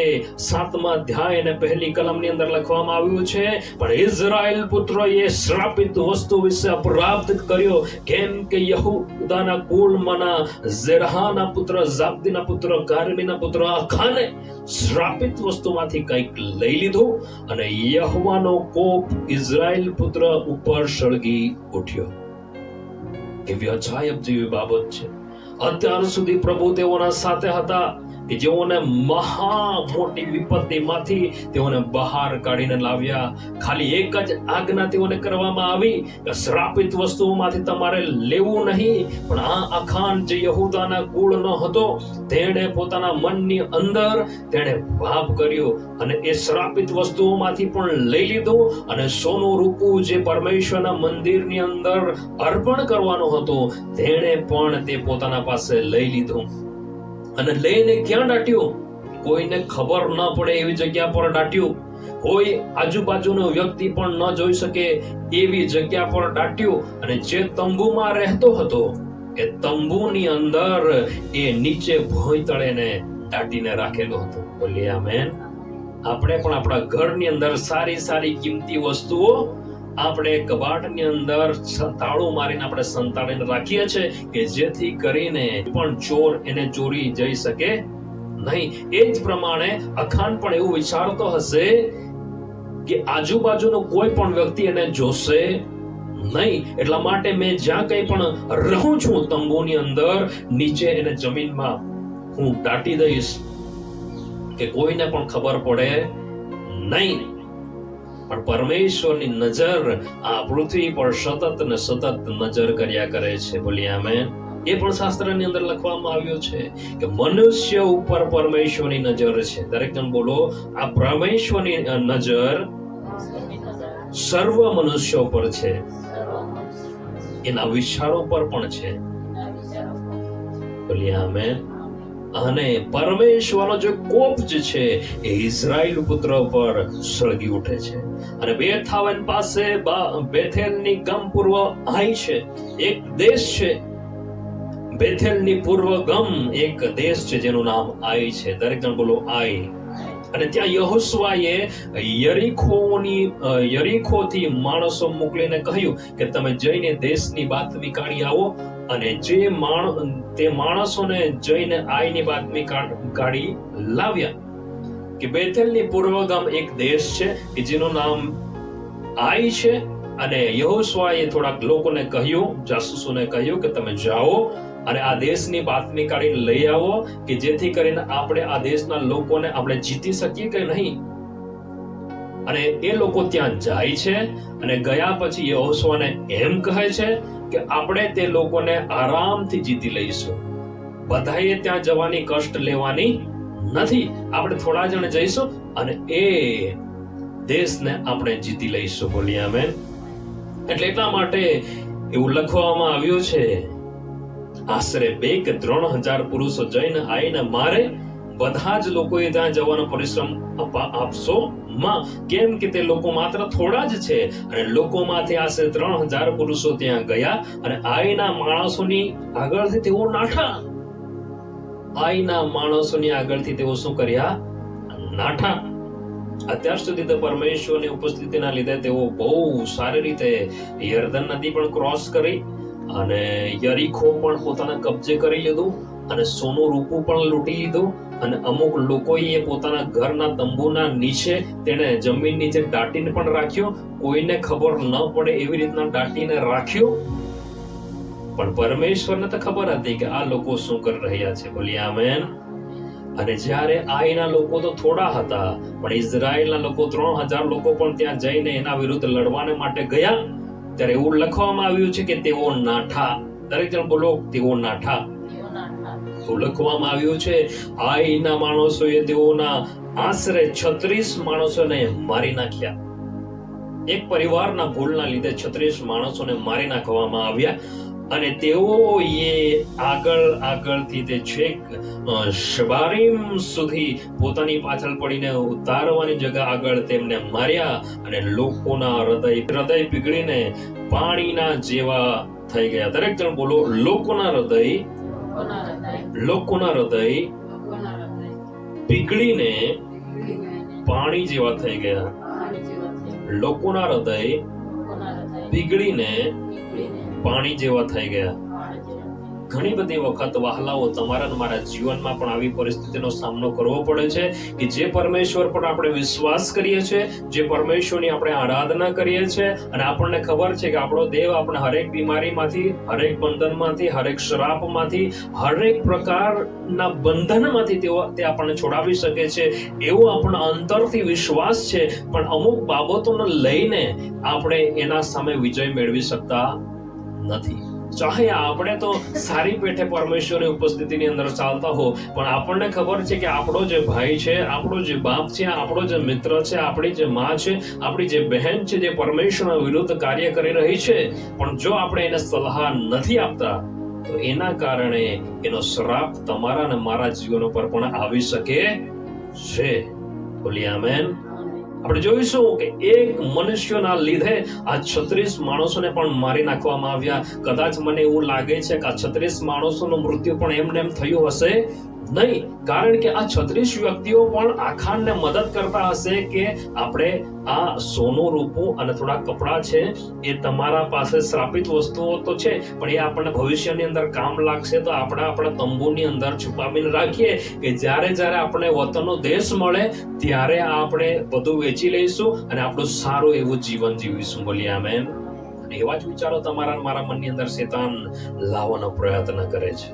7મા અધ્યાય અને 1લી કલમની અંદર લખવામાં આવ્યું છે, પણ ઇઝરાયલ પુત્રોએ શ્રાપિત વસ્તુ વિશે અપરાધ કર્યો. કેમ કે યહૂદાના કુળમાંના ઝેરહાના પુત્ર, ઝાબદીના પુત્ર, કાર્મીના પુત્ર આખાને શ્રાપિત વસ્તુમાંથી કંઈક લઈ લીધું, અને યહોવાનો કોપ ઇઝરાયલ પુત્ર ઉપર સળગી ઉઠ્યો. કેવી અજાયબ જેવી બાબત છે. અત્યાર સુધી પ્રભુ તેઓના સાથે હતા કે જેઓને મહા મોટી વિપત્તિમાંથી તેઓને બહાર કાઢીને લાવ્યા. ખાલી એક જ આજ્ઞા તેઓને કરવામાં આવી કે શ્રાપિત વસ્તુઓમાંથી તમારે લેવું નહીં. પણ આ આખાન જે યહૂદાના કુળનો હતો, તેણે પોતાના મનની અંદર તેણે પાપ કર્યો, અને એ શ્રાપિત વસ્તુઓમાંથી પણ લઈ લીધું, અને સોનું, રૂપું જે પરમેશ્વરના મંદિરની અંદર અર્પણ કરવાનો હતો તેણે પણ તે પોતાના પાસે લઈ લીધું. અને લઈને ક્યાં દાટ્યું? કોઈને ખબર ન પડે એવી જગ્યા પર દાટ્યું. કોઈ આજુબાજુનો વ્યક્તિ પણ ન જોઈ શકે એવી જગ્યા પર દાટ્યું. અને જે તંબુમાં રહેતો હતો એ તંબુની અંદર એ નીચે ભોંયતળેને દાટીને રાખેલો હતો. બોલીએ આમેન. આપણે પણ આપણા ઘરની અંદર સારી સારી કિંમતી વસ્તુઓ આપણે કબાટની અંદર તાળું મારીને આપણે સંતાડીને રાખીએ છીએ કે જેથી કરીને પણ ચોર એને ચોરી જઈ શકે નહીં. એ જ પ્રમાણે અખાન પણ એવું વિચારતો હશે કે આજુબાજુનો કોઈ પણ વ્યક્તિ એને જોશે નહીં, એટલા માટે મેં જ્યાં કંઈ પણ રહું છું તંબુની અંદર નીચે એને જમીનમાં હું દાટી દઈશ કે કોઈને પણ ખબર પડે નહીં. પણ પરમેશ્વરની નજર આ પૃથ્વી પર સતત ને સતત નજર કર્યા કરે છે. બોલીએ આમેન. એ પણ શાસ્ત્રની અંદર લખવામાં આવ્યું છે કે મનુષ્ય ઉપર પરમેશ્વરની નજર છે. દરેક જણ બોલો, આ પરમેશ્વરની નજર સર્વ મનુષ્યો પર છે, એના વિચારો પર પણ છે. બોલીએ આમેન. અને પરમેશ્વરનો જે કોપ જે છે એ ઇઝરાયલ પુત્ર પર સળગી ઉઠે છે. અને બેથાવેન પાસે બેથેલની ગમ પૂર્વ આઈ છે, એક દેશ છે. બેથેલની પૂર્વ ગમ એક દેશ છે જેનું નામ આઈ છે. દરેક જણ બોલો આઈ. અને ત્યાં યહોશુઆએ યરીખોથી માણસો મોકલીને કહ્યું કે તમે જઈને દેશની બાતમી કાઢી આવો. અને તે માણસોને જઈને આઈની બાતમી કાઢી લાવ્યા કે બેથેલની પૂર્વગામ એક દેશ છે કે જેનું નામ આઈ છે. અને યહોશુઆએ થોડાક લોકોને કહ્યું, જાસૂસોને કહ્યું કે તમે જાઓ અને આ દેશની બાતમી કાઢીને લઈ આવો કે જેથી કરીને આપણે આ દેશના લોકોને આપણે જીતી શકીએ કે નહીં. અને એ લોકો ત્યાં જાય છે, અને ગયા પછી યહોશુઆને એમ કહે છે કે આપણે તે લોકોને આરામથી જીતી લઈશું. બધાએ ત્યાં જવાની કષ્ટ લેવાની નથી. આપણે થોડા જણ જઈશું અને એ દેશને આપણે જીતી લઈશું. બોલીએ આમેન. એટલે એટલા માટે એવું લખવામાં આવ્યું છે, આશરે 2 કે 3,000 પુરુષો જઈને આવીને મારે બધા જ લોકોએ ત્યાં જવાનો પરિશ્રમ આપશો માં, કેમ કે તે લોકો માત્ર થોડા જ છે. અને લોકોમાંથી આશરે 3,000 પુરુષો ત્યાં ગયા અને આઈના માણસોની આગળથી તેઓ નાઠા. આઈના માણસોની આગળથી તેઓ શું કર્યા? નાઠા. અત્યાર સુધી તો પરમેશ્વરની ઉપસ્થિતિના લીધે તેઓ બહુ સારી રીતે યર્દન નદી પણ ક્રોસ કરી અને યરીખો પણ પોતાના કબજે કરી લીધું અને સોનું રૂપું પણ લૂંટી લીધું. અને અમુક લોકોએ પોતાના ઘરના તંબુના નીચે તેને જમીન નીચે દાટીને પણ રાખ્યો, કોઈને ખબર ન પડે એવી રીતના દાટીને રાખ્યો. પણ પરમેશ્વરને તો ખબર હતી કે આ લોકો શું કરી રહ્યા છે. બોલી આમેન. અને જ્યારે આઈના લોકો તો થોડા હતા, પણ ઇઝરાયેલના લોકો 3,000 લોકો પણ ત્યાં જઈને એના વિરુદ્ધ લડવાને માટે ગયા. ત્યારે એવું લખવામાં આવ્યું છે કે તેઓ નાઠા. દરેક જણ બોલો, તેઓ નાઠા. લખવામાં આવ્યું છે આઈના માણસોએ તેઓના આશરે 36 માણસોને મારી નાખ્યા. એક પરિવારના ભૂલના લીધે 36 માણસોને મારી નાખવામાં આવ્યા. અને તેઓએ આગળથી તે છેક શબારીમ સુધી પોતાની પાછળ પડીને ઉતારવાની જગ્યા આગળ તેમને માર્યા. અને લોકોના હૃદય પીગળીને પાણીના જેવા થઈ ગયા. દરેક જણ બોલો, લોકોના હૃદય પીગળીને પાણી જેવા થઈ ગયા. લોકોના હૃદય પીગળીને પાણી જેવા થઈ ગયા. ઘણી બધી વખત વહાલાઓ તમારા અને મારા જીવનમાં પણ આવી પરિસ્થિતિનો સામનો કરવો પડે છે કે જે પરમેશ્વર પર આપણે વિશ્વાસ કરીએ છીએ, જે પરમેશ્વરની આપણે આરાધના કરીએ છીએ અને આપણને ખબર છે કે આપણો દેવ આપણે હરેક બીમારીમાંથી, હરેક બંધનમાંથી, હરેક શ્રાપમાંથી, હરેક પ્રકારના બંધનમાંથી તે આપણને છોડાવી શકે છે, એવો આપણા અંતરથી વિશ્વાસ છે. પણ અમુક બાબતોને લઈને આપણે એના સામે વિજય મેળવી શકતા નથી. ચાહે આપણે તો સારી પેઠે પરમેશ્વરની ઉપસ્થિતિની અંદર ચાલતા હો, પણ આપણને ખબર છે કે આપણો જે ભાઈ છે, આપણો જે બાપ છે, આપણો જે મિત્ર છે, આપણી જે માં છે, આપણી જે બહેન છે, જે પરમેશ્વરના વિરુદ્ધ કાર્ય કરી રહી છે, પણ જો આપણે એને સલાહ નથી આપતા તો એના કારણે એનો શ્રાપ તમારા અને મારા જીવન પર પણ આવી શકે છે. બોલી આમેન. આપણે જોઈશું કે એક મનુષ્યના લીધે આ 36 માણસોને પણ મારી નાખવામાં આવ્યા. કદાચ મને એવું લાગે છે કે આ 36 માણસોનું મૃત્યુ પણ એમને એમ થયું હશે નહીં, કારણ કે આ 36 વ્યક્તિઓ પણ આખાને મદદ કરતા હશે કે આપણે આ સોનું રૂપું અને થોડા કપડા છે એ તમારા પાસે શ્રાપિત વસ્તુઓ તો છે, પણ એ આપણને ભવિષ્યની અંદર કામ લાગશે, તો આપણે આપણા તંબુની અંદર છુપાવીને રાખીએ કે જ્યારે આપણે વતનનો દેશ મળે ત્યારે આપણે બધું વેચી લઈશું અને આપણું સારું એવું જીવન જીવીશું. બોલીએ આમેન. એવા જ વિચારો તમારા મારા મનની અંદર શેતાન લાવવાનો પ્રયત્ન કરે છે.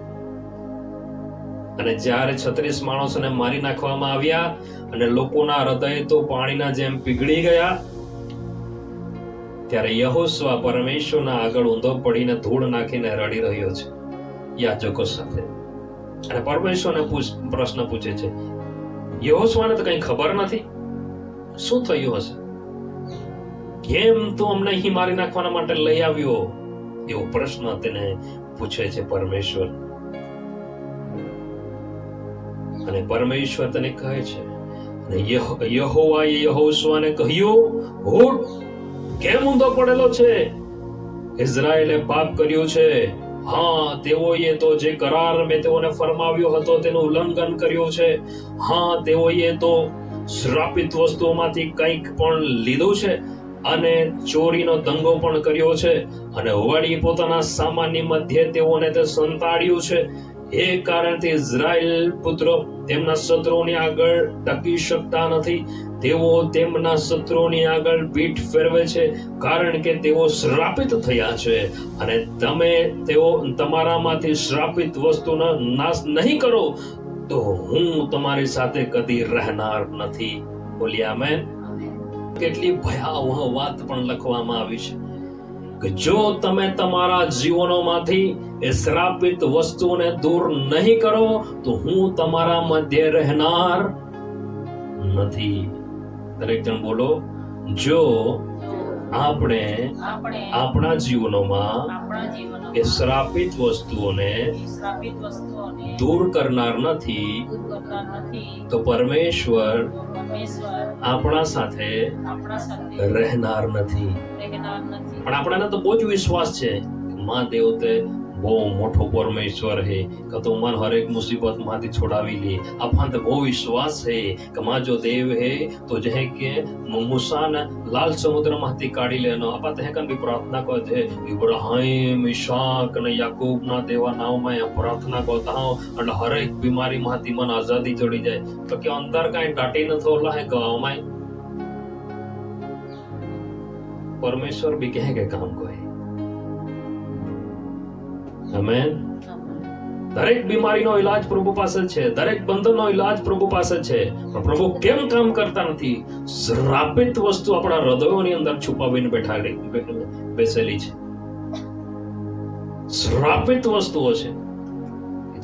અને જ્યારે 36 માણસોને મારી નાખવામાં આવ્યા અને લોકોના હૃદય તો પાણીના જેમ પીગળી ગયા, ત્યારે યહોશુઆ પરમેશ્વરના આગળ ઊંધો પડીને ધૂળ નાખીને રડી રહ્યો છે યાજકો સાથે. અને પરમેશ્વરને પ્રશ્ન પૂછે છે, યહોશુઆને તો કઈ ખબર નથી, શું થયું હશે? કેમ તું અમને અહીં મારી નાખવાના માટે લઈ આવ્યો? એવો પ્રશ્ન તેને પૂછે છે પરમેશ્વર. અને પરમેશ્વર તને કહે છે, યહોવાએ યહોશુઆને કહ્યું, ઉઠ, કેમ ઊંધો પડેલો છે? ઇઝરાયેલે પાપ કર્યું છે. હા, તેઓએ તો જે કરાર મેં તેઓને ફરમાવ્યો હતો તેનું ઉલ્લંઘન કર્યું છે. હા, તેઓએ તો શ્રાપિત વસ્તુઓમાંથી કંઈક પણ લીધું છે અને ચોરીનો દંગો પણ કર્યો છે અને વળી પોતાના સામાનની મધ્યે તેઓને તે સંતાડ્યું છે. એ કારણથી ઇઝરાયેલ પુત્રો તેમના શત્રુઓની આગળ ટકી શકતા નથી. તેઓ તેમના શત્રુઓની આગળ પીઠ ફેરવે છે, કારણ કે તેઓ શ્રાપિત થયા છે. અને તમે તેઓ તમારામાંથી શ્રાપિત વસ્તુનો નાશ નહીં કરો તો હું તમારી સાથે કદી રહેનાર નથી. બોલી આમેન. કેટલી ભયાવહ વાત પણ લખવામાં આવી છે કે જો તમે તમારા જીવનોમાંથી એ શ્રાપિત વસ્તુઓને દૂર નહીં કરો તો હું તમારા મધ્ય રહેનાર નથી. દરેક જણ બોલો, જો આપણે આપણા જીવનોમાં એ શ્રાપિત વસ્તુઓને દૂર કરનાર નથી, તો પરમેશ્વર આપણા સાથે રહેનાર નથી. પણ આપણાને તો બહુ જ વિશ્વાસ છે કે માં દેવ તે બહુ મોટો પરમેશ્વર है કે तो मन हर एक मुसीबत માંથી છોડાવી લે. આપણને તો બહુ વિશ્વાસ છે કે માં જો દેવ है તો જે કે મૂસાને લાલ સમુદ્રમાંથી કાઢી લેનો. આપણે તે કન બી પ્રાર્થના કરતે ઇબ્રાહિમ, ઈશાક અને યાકૂબના દેવા નામમાં પ્રાર્થના કરતા હો અને હર એક બીમારીમાંથી મને આઝાદી જોડી જાય. તો કે અંદર કાંઈ દાટી ન થોલા હે ગામમાં પરમેશ્વર બી કહે કે કામ કરે. આમેન. દરેક બીમારીનો ઈલાજ પ્રભુ પાસે છે, દરેક બંધનનો ઈલાજ પ્રભુ પાસે છે. પણ પ્રભુ કેમ કામ કરતા નથી? શ્રાપિત વસ્તુ આપણા હૃદયોની અંદર છુપાવીને બેસેલી છે. શ્રાપિત વસ્તુઓ છે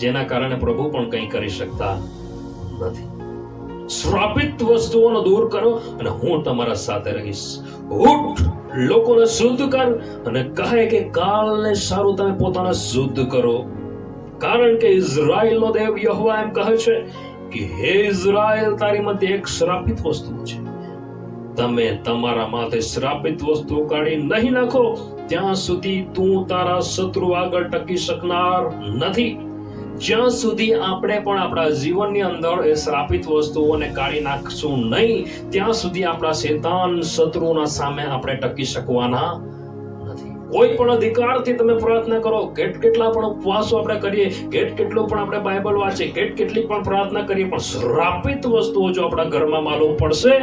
જેના કારણે પ્રભુ પણ કંઈ કરી શકતા નથી. શ્રાપિત વસ્તુઓનો દૂર કરો અને હું તમારા સાથે રહીશ. ઉઠ, લોકોને શુદ્ધ કર અને કહે કે કાલને સારું તમે પોતાને શુદ્ધ કરો. કારણ કે ઇઝરાયલનો દેવ યહોવા એમ કહે છે કે હે ઇઝરાયલ, તારી મધ્ય એક શ્રાપિત વસ્તુ છે. તમે તમારા માથે શ્રાપિત વસ્તુ કાઢી નહીં નાખો ત્યાં સુધી તું તારા શત્રુ આગળ ટકી શકનાર નથી. જ્યાં સુધી આપણે પણ આપણા જીવનની અંદર એ શ્રાપિત વસ્તુઓને કાઢી નાખશું નહીં, ત્યાં સુધી આપણા શૈતાન શત્રુના સામે આપણે ટકી શકવાના નથી. કોઈ પણ અધિકારથી તમે પ્રાર્થના કરો, કેટલા પણ ઉપવાસો આપણે કરીએ, કેટલું પણ આપણે બાઇબલ વાંચીએ, કેટલી પણ પ્રાર્થના કરીએ, પણ શ્રાપિત વસ્તુઓ જો આપણા ઘરમાં માલુમ પડશે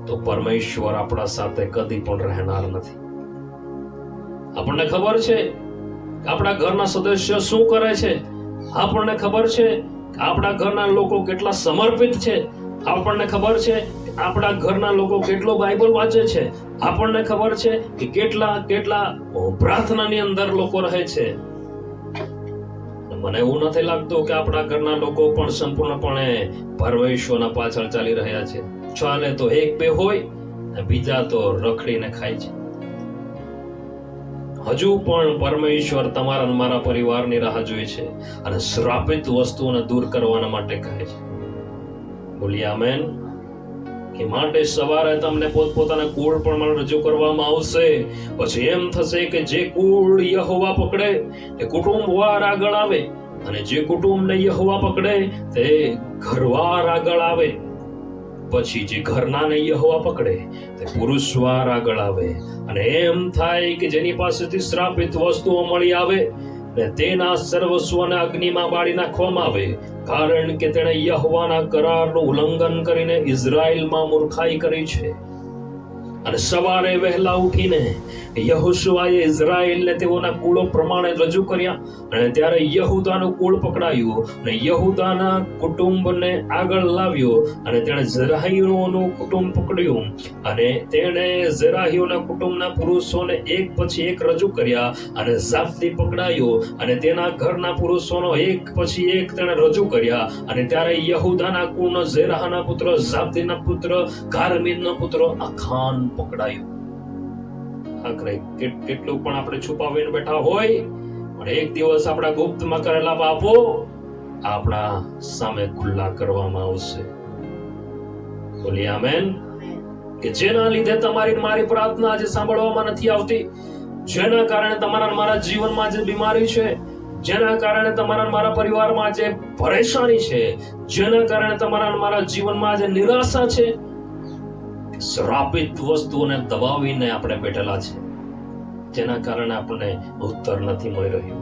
તો પરમેશ્વર આપણા સાથે કદી પણ રહેનાર નથી. આપણને ખબર છે આપણા ઘરના સદસ્ય શું કરે છે, આપણને ખબર છે આપણા ઘરના લોકો કેટલા સમર્પિત છે, આપણને ખબર છે આપણા ઘરના લોકો કેટલો બાઇબલ વાંચે છે, આપણને ખબર છે કે કેટલા પ્રાર્થનાની અંદર લોકો રહે છે. મને એવું નથી લાગતું કે આપણા ઘરના લોકો પણ સંપૂર્ણપણે પરમેશ્વરના પાછળ ચાલી રહ્યા છે. ચાલે તો એક બે હોય, બીજા તો રખડીને ખાય છે. હજુ પણ પરમેશ્વર તમારા અને મારા પરિવારની રાહ જોઈ છે અને શ્રાપિત વસ્તુઓને દૂર કરવાના માટે કહે છે. બોલીએ આમેન. કે માટે સવારે તમને પોતપોતાના કુળ પણ રજૂ કરવામાં આવશે. પછી એમ થશે કે જે કુળ યહોવા પકડે એ કુટુંબવાર આગળ આવે, અને જે કુટુંબને યહોવા પકડે તે ઘરવાર આગળ આવે. પછી જે ઘરનાને યહોવા પકડે તે પુરુષવાર આગળ આવે. અને એમ થાય કે જેની પાસેથી શ્રાપિત વસ્તુઓ મળી આવે ને તેના સર્વસ્વને અગ્નિમાં બાળી નાખવામાં આવે, કારણ કે તેણે યહોવાના કરારનું ઉલ્લંઘન કરીને ઇઝરાયલમાં મૂર્ખાઈ કરી છે. અને સવારે વહેલા ઉઠીને યહોશુઆએ ઇઝરાયલને તેઓના કુળો પ્રમાણે રજૂ કર્યા, અને ત્યારે યહૂદાનું કુળ પકડાયું અને યહૂદાના કુટુંબને આગળ લાવ્યો, અને તેણે ઝરાહીઓનું કુટુંબ પકડ્યું, અને તેણે ઝરાહીઓના કુટુંબના પુરુષોને એક પછી એક રજૂ કર્યા. અને ઝાબ્દી પકડાયો અને તેના ઘરના પુરુષોનો એક પછી એક તેણે રજૂ કર્યા. અને ત્યારે યહૂદાના કુળનો ઝેરાહના પુત્ર, ઝાબ્દીના પુત્ર, કાર્મીના પુત્ર આખાન પકડાયું. આખરે કેટલું પણ આપણે છુપાવીને બેઠા હોય, પણ એક દિવસ આપણા ગુપ્તમાં કરેલા પાપો આપણા સામે ખુલ્લા કરવામાં આવશે. બોલીએ આમેન. કે જેના લીધે તમારી મારી પ્રાર્થના આજે સાંભળવામાં નથી આવતી, જેના કારણે તમારા મારા જીવનમાં જે બીમારી છે, જેના કારણે તમારા મારા પરિવારમાં જે પરેશાની છે, જેના કારણે તમારા મારા જીવનમાં જે નિરાશા છે, શ્રાપિત વસ્તુઓને દબાવીને આપણે બેઠેલા છે, જેના કારણે આપણને ઉત્તર નથી મળી રહ્યો.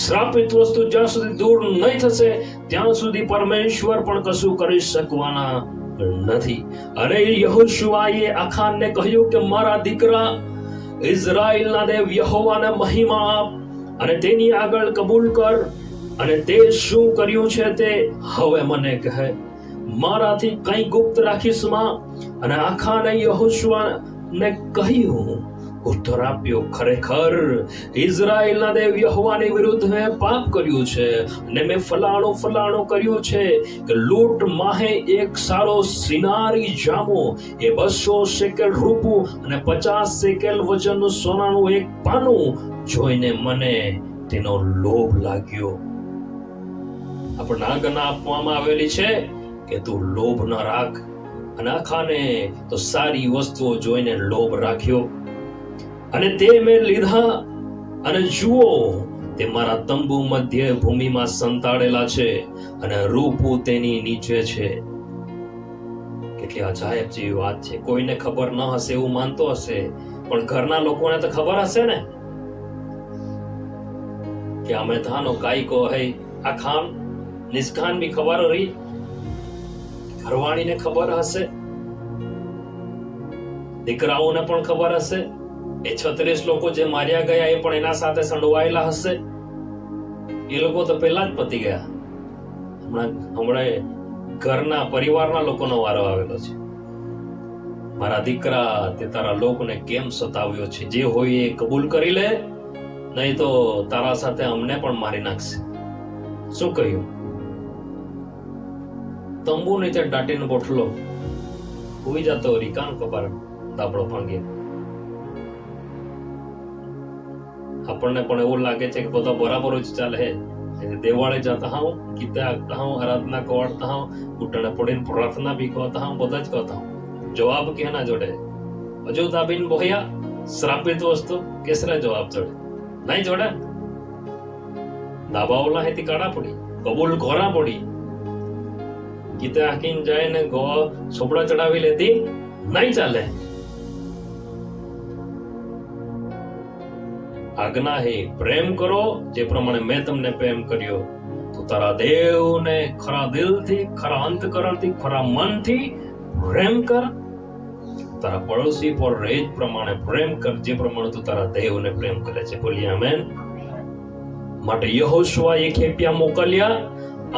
શ્રાપિત વસ્તુ જ્યાં સુધી દૂર નહીં થશે ત્યાં સુધી પરમેશ્વર પણ કશું કરી શકવાના નથી. અરે યહોશુઆએ આખાનને કહ્યું કે મારા દીકરા, ઇઝરાયલના દેવ યહોવાને મહિમા આપ અને તેની આગળ કબૂલ કર, અને તે શું કર્યું છે તે હવે મને કહે. મારાથી કંઈ ગુપ્ત રાખીશ માં? અને આખાને યહોશુઆને કહ્યું, ઉત્તર આપ્યો, ખરેખર ઇઝરાયલના દેવ યહોવાની વિરુદ્ધ મેં પાપ કર્યું છે અને મેં ફલાણું કર્યું છે કે લૂંટ માહે એક સારો સિનારી જામો, એ 200 શેકેલ રૂપું અને 50 શેકેલ વજનનું સોનાનું એક પાનું જોઈને મને તેનો લોભ લાગ્યો. આપણને આજ્ઞા આપવામાં આવેલી છે કે તું લોભ ન રાખ, અને આખાને તો સારી વસ્તુઓ જોઈને લોભ રાખ્યો. અને તે મેં લીધા, અને જુઓ તે મારા તંબુ મધ્ય ભૂમિમાં સંતાડેલા છે, અને રૂપું તેની નીચે છે. કેટલી અજાયબ જેવી વાત છે. કોઈને ખબર ન હશે એવું માનતો હશે, પણ ઘરના લોકોને તો ખબર હશે ને કે અમે થાનો કાઈકો હૈ. આ ખાન નિષ્ખાન બી ખબર રહી, ઘરવાળીને ખબર હશે, દીકરાઓને પણ ખબર હશે. એ 36 લોકો જે માર્યા ગયા એ પણ એના સાથે સંડોવાયેલા હશે. એ લોકો તો પહેલા જ પતી ગયા. હમણાં ઘરના પરિવારના લોકોનો વારો આવેલો છે. મારા દીકરા, તે તારા લોકોને કેમ સતાવ્યો છે? જે હોય એ કબૂલ કરી લે, નહીં તો તારા સાથે અમને પણ મારી નાખશે. શું કહ્યું? તંબુ નીચે દાટીનો બોટલો હોઈ જતો રીકાન કબાર દાબડો ભાંગી. આપણને પણ એવું લાગે છે કે બધા બરાબર જ ચાલે. દેવાળે જતા હું, ગીતા આગતા હું, આરાધના કવાડતા હું, ઘૂંટણે પડીને પ્રાર્થના બી કહતા હું, બધા જ કહતા હું. જવાબ કેના જોડે? હજુ દાબીન બોહ્યા શ્રાપિત વસ્તુ કેસરે જવાબ જોડે નહીં જોડે. દાબાઓલા હેતી કાઢા પડી, કબૂલ ઘોરા પડી. ગીતે હાકીને જાય ને ગો છોપડા ચડાવી લેતી નહીં ચાલે. આજ્ઞા હે પ્રેમ કરો જે પ્રમાણે મેં તમને પ્રેમ કર્યો. તો તારા દેવને ખરા દિલથી, ખરા અંતકરણથી, ખરા મનથી પ્રેમ કર. તારા પડોશી પર એ જ પ્રમાણે પ્રેમ કર જે પ્રમાણે તું તારા દેવને પ્રેમ કરે છે. બોલીએ આમેન. માટે યહોશુઆએ ખેપિયા મોકલ્યા,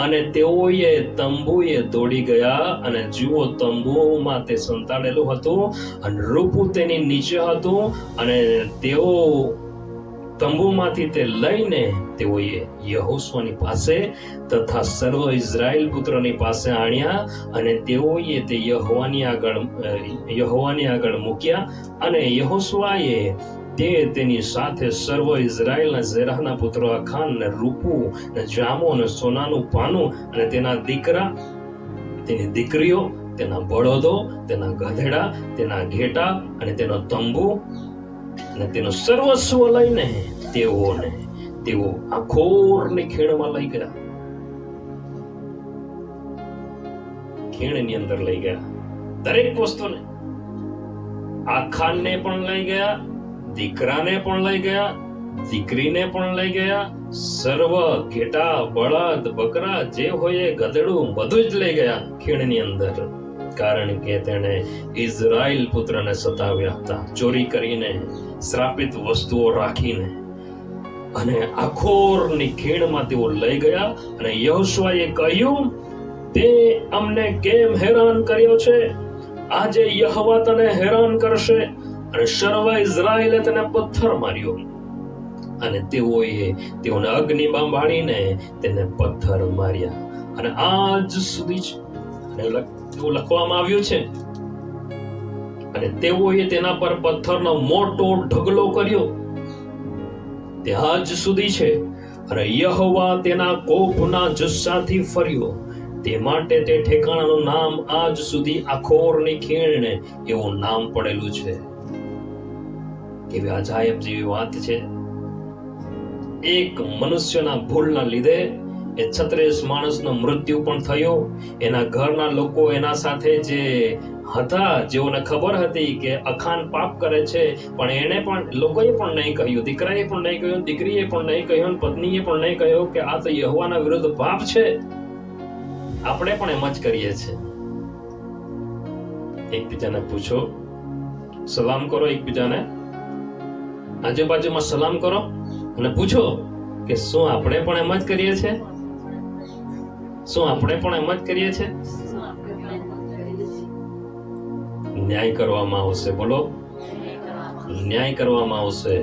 અને તેઓએ તંબુએ દોડી ગયા, અને જુઓ તંબુમાં તે સંતાડેલું હતું, અને રૂપું તેની નીચે હતું, અને તેઓ તંબુમાંથી તે લઈને તેઓએ યહોશુઆની પાસે તથા સર્વ ઇઝરાયલ પુત્રોની પાસે આણ્યા, અને તેઓએ તે યહોવાની આગળ મૂક્યા. અને યહોશુઆએ તેની સાથે સર્વ ઇઝરાયલના ઝેરાહના પુત્રો આખાન ને રૂપું ને જામો ને સોનાનું પાનું અને તેના દીકરા, તેની દીકરીઓ, તેના બળદો, તેના ગધેડા, તેના ઘેટા અને તેનો તંબુ અને તેનો સર્વસ્વ લઈને તેઓ આખોરની ખીણમાં લઈ ગયા. ખીણની અંદર લઈ ગયા દરેક વસ્તુને. આખાનને પણ લઈ ગયા, દીકરાને પણ લઈ ગયા, દીકરીને પણ લઈ ગયા, સર્વ ઘેટા, બળદ, બકરા જે હોય ગધેડું બધું જ લઈ ગયા ખીણની અંદર. કારણ કે તેણે ઇઝરાયલ પુત્રને સતાવ્યા હતા, ચોરી કરીને, શ્રાપિત વસ્તુઓ રાખીને. અને આખોરની ખીણમાં તેઓ લઈ ગયા. અને યહોશુઆએ કહ્યું, તે અમને કેમ હેરાન કર્યો છે? આજે યહોવા તને હેરાન કરશે. અને સર્વ ઇઝરાયલે તેને પથ્થર માર્યો, અને તેઓને અગ્નિ બાંધીને તેને પથ્થર માર્યા. અને આજ સુધી એવું લખવામાં આવ્યું છે. અને તેઓએ તેના પર પથ્થરનો મોટો ઢગલો કર્યો, તે આજ સુધી છે. અને યહોવા તેના કોપના જુસ્સાથી ફર્યો, તે માટે તે ઠેકાણાનું નામ આજ સુધી આખોરની ખીણને એવું નામ પડેલું છે. કેવી અજાયબ જેવી વાત છે. એક મનુષ્યના ભૂલના લીધે એ 36 માણસનો મૃત્યુ પણ થયો. એના ઘરના લોકો એના સાથે જે હતા, જેઓને ખબર હતી કે અખાન પાપ કરે છે, પણ એને પણ લોકોએ પણ નહીં કહ્યું, દીકરાએ પણ નહીં કહ્યું, દીકરીએ પણ નહીં કહ્યું, પત્નીએ પણ નહીં કહ્યું કે આ તો યહોવાના વિરુદ્ધ પાપ છે. આપણે પણ એમ જ કરીએ છીએ. એકબીજાને પૂછો, સલામ કરો એકબીજાને, આજુબાજુમાં સલામ કરો અને પૂછો કે શું આપણે પણ એમ જ કરીએ છીએ? શું આપણે પણ એમ જ કરીએ છીએ? ન્યાય કરવામાં આવશે. બોલો, ન્યાય કરવામાં આવશે,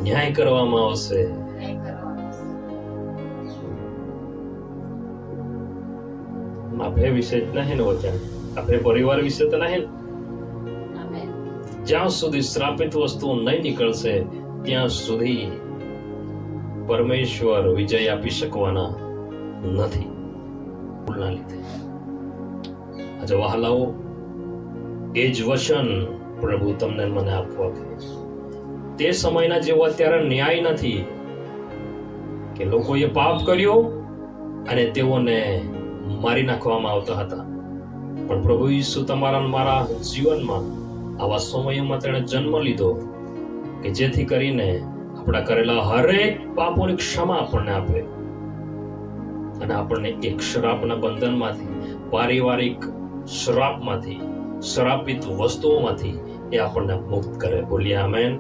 ન્યાય કરવામાં આવશે. આપણે વિશે જ નહીં ને વચન, આપણે પરિવાર વિશે તો નહીં. જ્યાં સુધી શ્રાપિત વસ્તુઓ નહીં નીકળશે ત્યાં સુધી પરમેશ્વર વિજય આપી શકવાના નથી. ભૂલના લીધે આજે વહાલાઓ, એ જ વચન પ્રભુ તમને મને આપવા છે. તે સમયના જેવો અત્યારે ન્યાય નથી કે લોકોએ પાપ કર્યો અને તેઓને મારી નાખવામાં આવતા હતા. પણ પ્રભુ ઈસુ તમારા મારા જીવનમાં આવા સમયોમાં તેણે જન્મ લીધો કે જેથી કરીને આપણા કરેલા હરેક પાપોની ક્ષમા આપણને આપે અને આપણને એક શ્રાપના બંધનમાંથી, પારિવારિક શ્રાપમાંથી, શ્રાપિત વસ્તુઓમાંથી એ આપણને મુક્ત કરે. બોલીએ આમેન.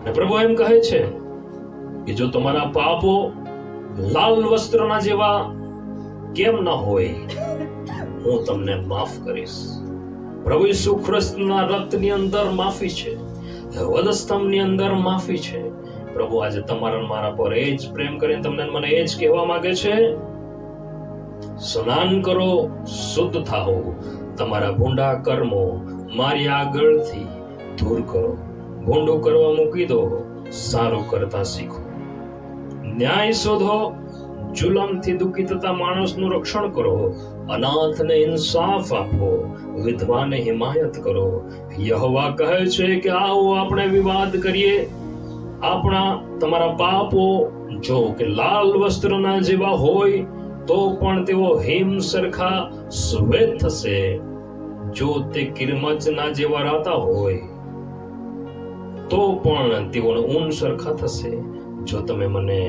અને પ્રભુ એમ કહે છે કે જો તમારા પાપો લાલ વસ્ત્રના જેવા કેમ ન હોય, હું તમને માફ કરીશ. પ્રભુ ઈસુ ખ્રિસ્તના રક્તની અંદર માફી છે, વધસ્તંભની અંદર માફી છે. પ્રભુ આજે તમારા મારા પર એ જ પ્રેમ કરીને તમને મને એ જ કહેવા માંગે છે, સ્નાન કરો, શુદ્ધ થાઓ, તમારા ભૂંડા કર્મો મારી આગળથી દૂર કરો, ભૂંડું કરવા મૂકી દો, સારું કરતા શીખો, ન્યાય શોધો, જુલમથી દુઃખી થતા માણસનું રક્ષણ કરો, અનાથને ઇન્સાફ આપો, વિધવાને હિમાયત કરો. યહોવા કહે છે કે આવો આપણે વિવાદ કરીએ. આપણા તમારા પાપો જો કે લાલ વસ્ત્રના જેવા હોય તો પણ તેઓ હિમ સરખા શ્વેત થશે. જો તે કિરમચના જેવા રાતા હોય તો પણ તેઓને ઊન સરખા થશે. જો તમે મને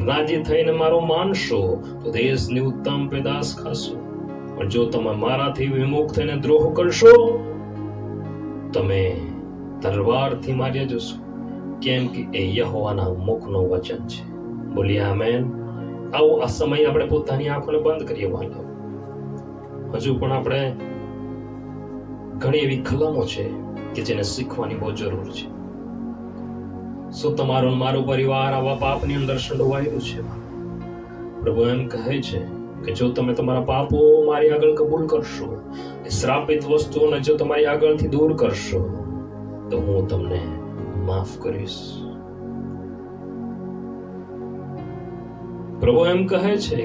રાજી થઈને મારો માનશો તો દેશની ઉત્તમ પેદાશ ખાશો. પણ જો તમે મારાથી વિમુખ થઈને દ્રોહ કરશો, તમે તલવારથી માર્યા જશો, કેમ કે એ યહોવાના મુખનું વચન છે. બોલીએ આમેન. આવો આ સમય આપણે પોતાની આંખોને બંધ કરીએ. વાલા, હજુ પણ આપણે ઘણી એવી કલમો છે કે જેને શીખવાની બહુ જરૂર છે. શું તમારું મારું પરિવાર આવા પાપની અંદર સંડોવાયેલું છે? પ્રભુ એમ કહે છે કે જો તમે તમારા પાપો મારી આગળ કબૂલ કરશો, શ્રાપિત વસ્તુઓને જો તમારી આગળથી દૂર કરશો, તો હું તમને માફ કરીશ. પ્રભુ એમ કહે છે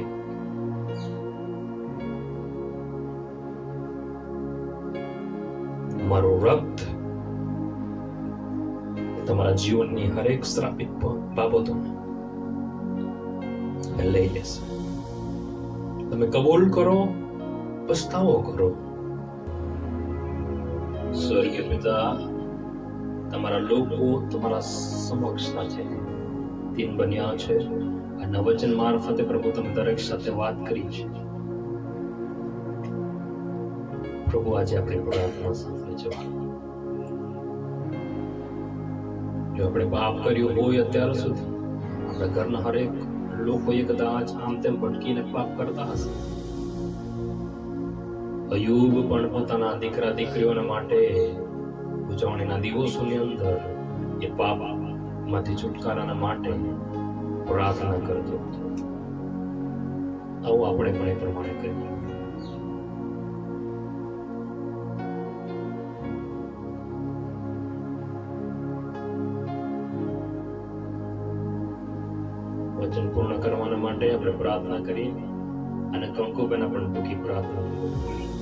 મારું રક્ત તમારા જીવનની હરેક શ્રાપિત બાબતોને લઈ લેશે. તમે કબૂલ કરો, પસ્તાવો કરો. સ્વર્ગીય પિતા, તમારા લોકો તમારા સમક્ષ છે, દિન બન્યા છે. આ વચન મારફતે પ્રભુ તમે દરેક સાથે વાત કરી છે. પ્રભુ આજે આપણી પ્રાર્થના સાંભળી છે. જો આપણે પાપ કર્યું હોય અત્યાર સુધી, આપણા ઘરના હરેક લોકોએ કદાચ આમ તેમ ભટકીને પાપ કરતા હશે. અયુબ પણ પોતાના દીકરા દીકરીઓને માટે ઉજવણીના દિવસોની અંદર એ પાપમાંથી છુટકારાના માટે પ્રાર્થના કરતો હતો. આવું આપણે પણ એ પ્રમાણે કરીએ. વચન પૂર્ણ કરવાના માટે આપણે પ્રાર્થના કરીએ અને કંકુબેન પણ ટૂંકી પ્રાર્થના કરીએ.